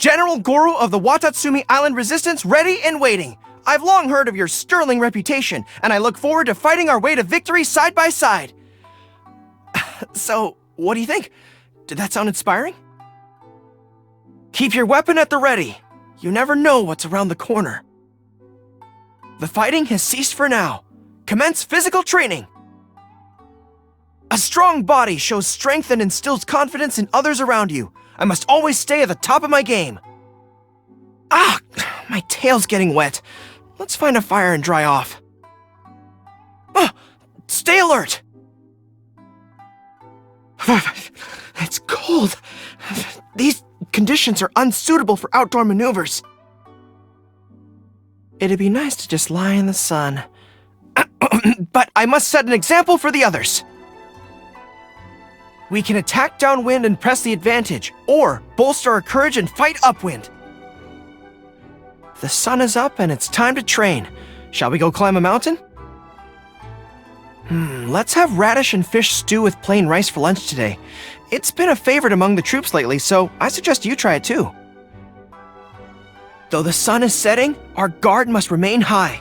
General Gorou of the Watatsumi Island Resistance ready and waiting. I've long heard of your sterling reputation, and I look forward to fighting our way to victory side by side. So, what do you think? Did that sound inspiring? Keep your weapon at the ready. You never know what's around the corner. The fighting has ceased for now. Commence physical training. A strong body shows strength and instills confidence in others around you. I must always stay at the top of my game. Ah, my tail's getting wet. Let's find a fire and dry off. Stay alert! It's cold. These conditions are unsuitable for outdoor maneuvers. It'd be nice to just lie in the sun. But I must set an example for the others. We can attack downwind and press the advantage, or bolster our courage and fight upwind. The sun is up and it's time to train. Shall we go climb a mountain? Let's have radish and fish stew with plain rice for lunch today. It's been a favorite among the troops lately, so I suggest you try it too. Though the sun is setting, our guard must remain high.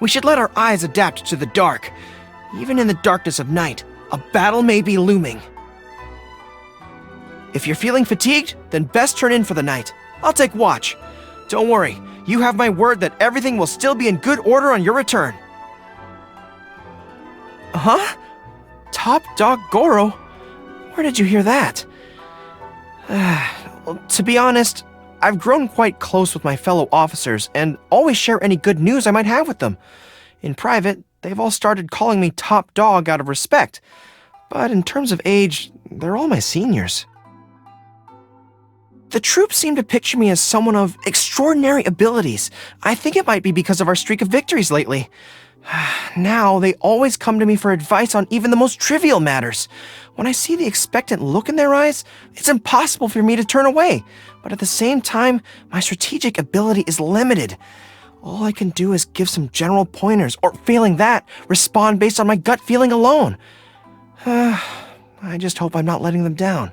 We should let our eyes adapt to the dark. Even in the darkness of night, a battle may be looming. If you're feeling fatigued, then best turn in for the night. I'll take watch. Don't worry, you have my word that everything will still be in good order on your return. Huh? Top Dog Gorou? Where did you hear that? Well, to be honest, I've grown quite close with my fellow officers and always share any good news I might have with them. In private, they've all started calling me Top Dog out of respect. But in terms of age, they're all my seniors. The troops seem to picture me as someone of extraordinary abilities. I think it might be because of our streak of victories lately. Now, they always come to me for advice on even the most trivial matters. When I see the expectant look in their eyes, it's impossible for me to turn away. But at the same time, my strategic ability is limited. All I can do is give some general pointers, or failing that, respond based on my gut feeling alone. I just hope I'm not letting them down.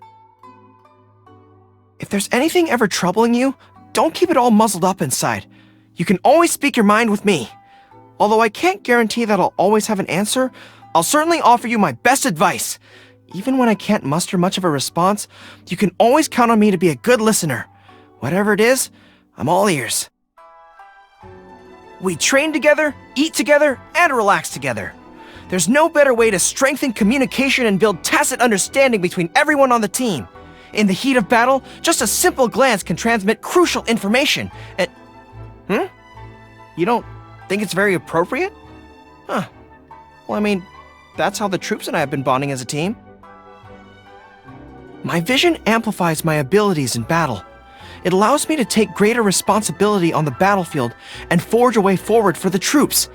If there's anything ever troubling you, don't keep it all muzzled up inside. You can always speak your mind with me. Although I can't guarantee that I'll always have an answer, I'll certainly offer you my best advice. Even when I can't muster much of a response, you can always count on me to be a good listener. Whatever it is, I'm all ears. We train together, eat together, and relax together. There's no better way to strengthen communication and build tacit understanding between everyone on the team. In the heat of battle, just a simple glance can transmit crucial information. And... You don't think it's very appropriate? Huh. Well, I mean, that's how the troops and I have been bonding as a team. My vision amplifies my abilities in battle. It allows me to take greater responsibility on the battlefield and forge a way forward for the troops.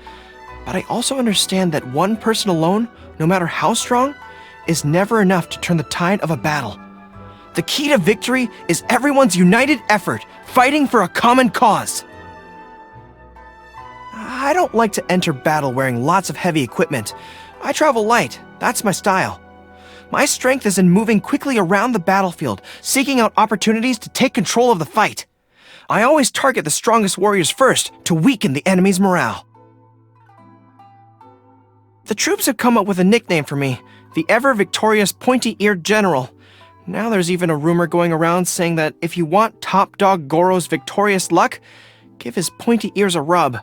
But I also understand that one person alone, no matter how strong, is never enough to turn the tide of a battle. The key to victory is everyone's united effort, fighting for a common cause. I don't like to enter battle wearing lots of heavy equipment. I travel light, that's my style. My strength is in moving quickly around the battlefield, seeking out opportunities to take control of the fight. I always target the strongest warriors first to weaken the enemy's morale. The troops have come up with a nickname for me, the ever-victorious pointy-eared general. Now there's even a rumor going around saying that if you want Top Dog Gorou's victorious luck, give his pointy ears a rub.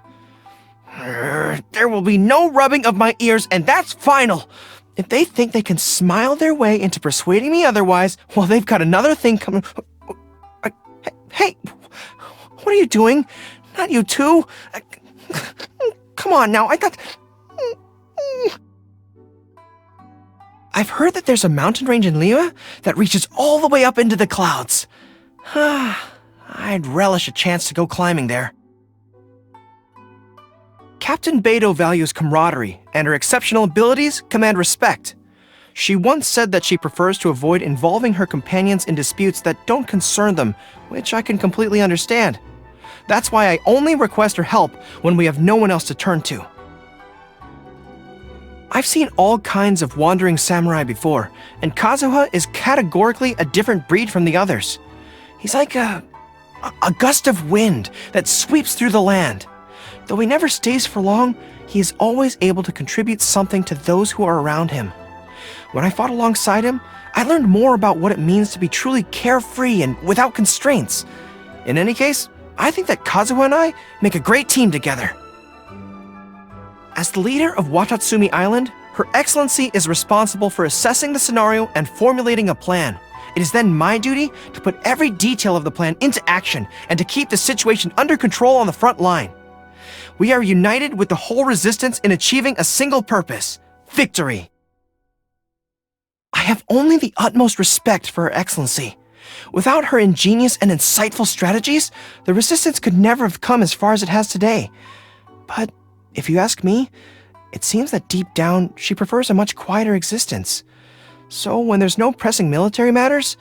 There will be no rubbing of my ears, and that's final! If they think they can smile their way into persuading me otherwise, well, they've got another thing coming. Hey, what are you doing? Not you too. Come on now, I thought... I've heard that there's a mountain range in Liyue that reaches all the way up into the clouds. I'd relish a chance to go climbing there. Captain Beidou values camaraderie, and her exceptional abilities command respect. She once said that she prefers to avoid involving her companions in disputes that don't concern them, which I can completely understand. That's why I only request her help when we have no one else to turn to. I've seen all kinds of wandering samurai before, and Kazuha is categorically a different breed from the others. He's like a A gust of wind that sweeps through the land. Though he never stays for long, he is always able to contribute something to those who are around him. When I fought alongside him, I learned more about what it means to be truly carefree and without constraints. In any case, I think that Kazuha and I make a great team together. As the leader of Watatsumi Island, Her Excellency is responsible for assessing the scenario and formulating a plan. It is then my duty to put every detail of the plan into action and to keep the situation under control on the front line. We are united with the whole resistance in achieving a single purpose: victory. I have only the utmost respect for Her Excellency. Without her ingenious and insightful strategies, the resistance could never have come as far as it has today. But if you ask me, it seems that deep down she prefers a much quieter existence. So when there's no pressing military matters,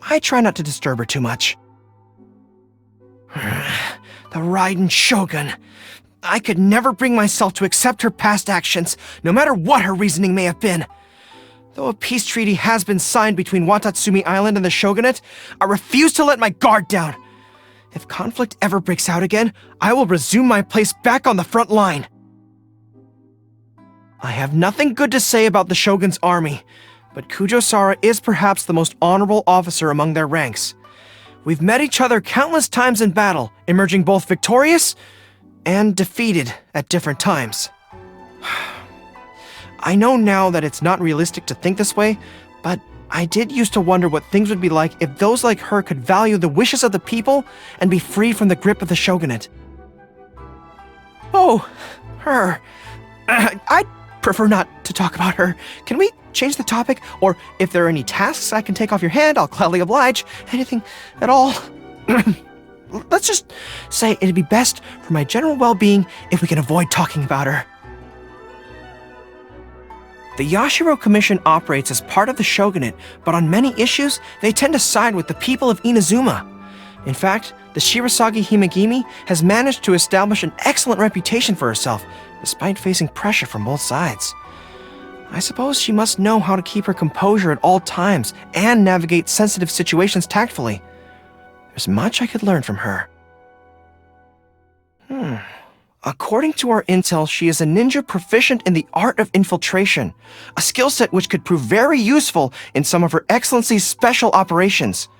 I try not to disturb her too much. The Raiden Shogun. I could never bring myself to accept her past actions, no matter what her reasoning may have been. Though a peace treaty has been signed between Watatsumi Island and the Shogunate, I refuse to let my guard down. If conflict ever breaks out again, I will resume my place back on the front line. I have nothing good to say about the Shogun's army, but Kujo-Sara is perhaps the most honorable officer among their ranks. We've met each other countless times in battle, emerging both victorious and defeated at different times. I know now that it's not realistic to think this way, but I did used to wonder what things would be like if those like her could value the wishes of the people and be free from the grip of the Shogunate. Oh, her. I'd prefer not to talk about her. Can we change the topic? Or if there are any tasks I can take off your hand, I'll gladly oblige. Anything at all. Let's just say it'd be best for my general well-being if we can avoid talking about her. The Yashiro Commission operates as part of the Shogunate, but on many issues, they tend to side with the people of Inazuma. In fact, the Shirasagi Himegimi has managed to establish an excellent reputation for herself, despite facing pressure from both sides. I suppose she must know how to keep her composure at all times and navigate sensitive situations tactfully. There's much I could learn from her. According to our intel, she is a ninja proficient in the art of infiltration, a skill set which could prove very useful in some of Her Excellency's special operations.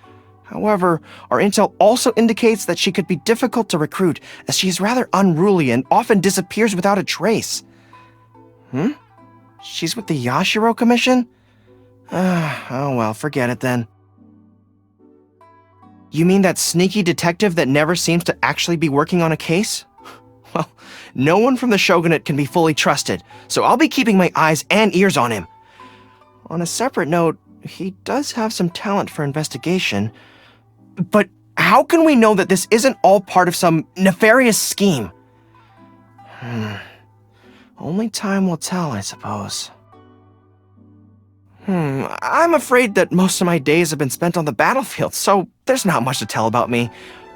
However, our intel also indicates that she could be difficult to recruit, as she is rather unruly and often disappears without a trace. She's with the Yashiro Commission? Oh well, forget it then. You mean that sneaky detective that never seems to actually be working on a case? Well, no one from the Shogunate can be fully trusted, so I'll be keeping my eyes and ears on him. On a separate note, he does have some talent for investigation. But how can we know that this isn't all part of some nefarious scheme? Only time will tell, I suppose. I'm afraid that most of my days have been spent on the battlefield, so there's not much to tell about me.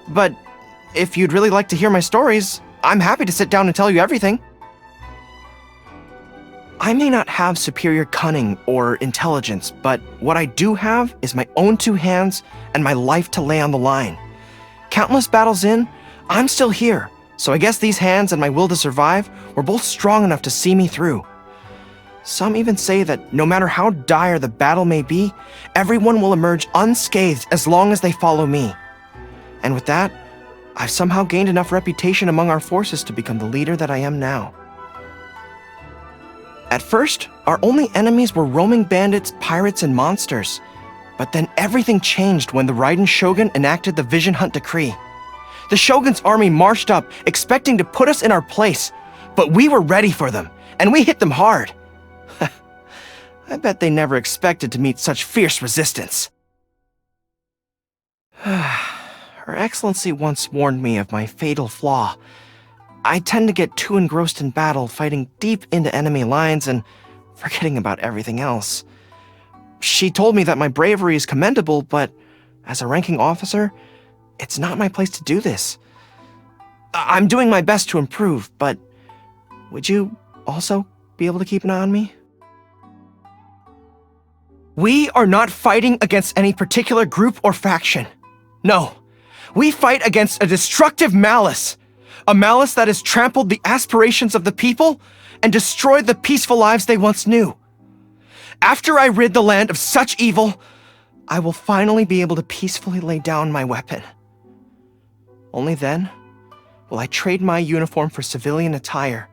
But if you'd really like to hear my stories, I'm happy to sit down and tell you everything. I may not have superior cunning or intelligence, but what I do have is my own two hands and my life to lay on the line. Countless battles in, I'm still here, so I guess these hands and my will to survive were both strong enough to see me through. Some even say that no matter how dire the battle may be, everyone will emerge unscathed as long as they follow me. And with that, I've somehow gained enough reputation among our forces to become the leader that I am now. At first, our only enemies were roaming bandits, pirates, and monsters. But then everything changed when the Raiden Shogun enacted the Vision Hunt Decree. The Shogun's army marched up, expecting to put us in our place, but we were ready for them, and we hit them hard. I bet they never expected to meet such fierce resistance. Her Excellency once warned me of my fatal flaw. I tend to get too engrossed in battle, fighting deep into enemy lines and forgetting about everything else. She told me that my bravery is commendable, but as a ranking officer, it's not my place to do this. I'm doing my best to improve, but would you also be able to keep an eye on me? We are not fighting against any particular group or faction. No, We fight against a destructive malice. A malice that has trampled the aspirations of the people and destroyed the peaceful lives they once knew. After I rid the land of such evil, I will finally be able to peacefully lay down my weapon. Only then will I trade my uniform for civilian attire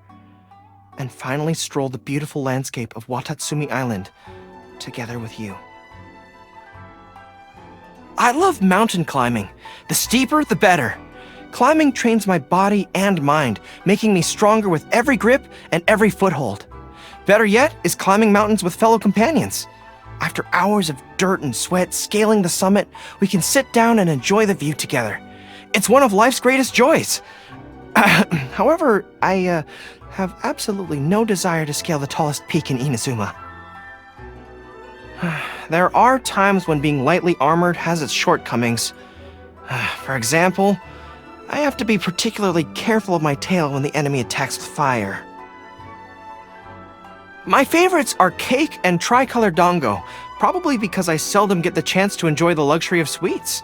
and finally stroll the beautiful landscape of Watatsumi Island together with you. I love mountain climbing. The steeper, the better. Climbing trains my body and mind, making me stronger with every grip and every foothold. Better yet is climbing mountains with fellow companions. After hours of dirt and sweat scaling the summit, we can sit down and enjoy the view together. It's one of life's greatest joys. However, I have absolutely no desire to scale the tallest peak in Inazuma. There are times when being lightly armored has its shortcomings. For example, I have to be particularly careful of my tail when the enemy attacks with fire. My favorites are cake and tricolor dango, probably because I seldom get the chance to enjoy the luxury of sweets.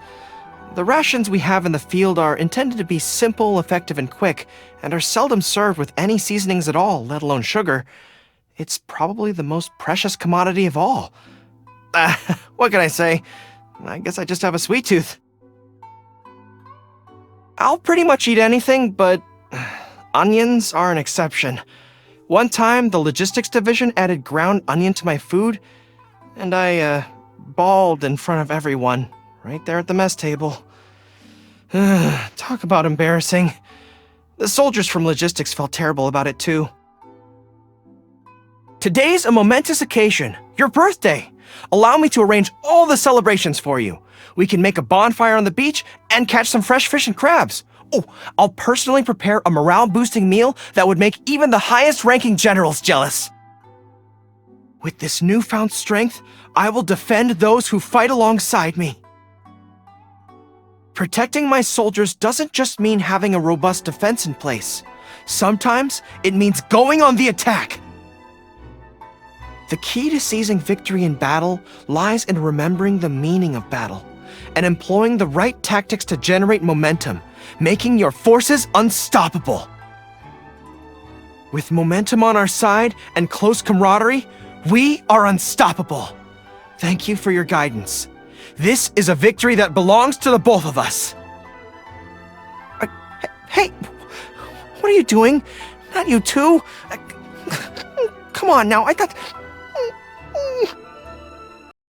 The rations we have in the field are intended to be simple, effective, and quick, and are seldom served with any seasonings at all, let alone sugar. It's probably the most precious commodity of all. What can I say? I guess I just have a sweet tooth. I'll pretty much eat anything, but onions are an exception. One time, the logistics division added ground onion to my food, and I bawled in front of everyone, right there at the mess table. Talk about embarrassing. The soldiers from logistics felt terrible about it too. Today's a momentous occasion, your birthday. Allow me to arrange all the celebrations for you. We can make a bonfire on the beach and catch some fresh fish and crabs. Oh, I'll personally prepare a morale-boosting meal that would make even the highest-ranking generals jealous. With this newfound strength, I will defend those who fight alongside me. Protecting my soldiers doesn't just mean having a robust defense in place. Sometimes it means going on the attack. The key to seizing victory in battle lies in remembering the meaning of battle and employing the right tactics to generate momentum, making your forces unstoppable. With momentum on our side and close camaraderie, we are unstoppable. Thank you for your guidance. This is a victory that belongs to the both of us. Hey, what are you doing? Not you too. Come on now, I thought...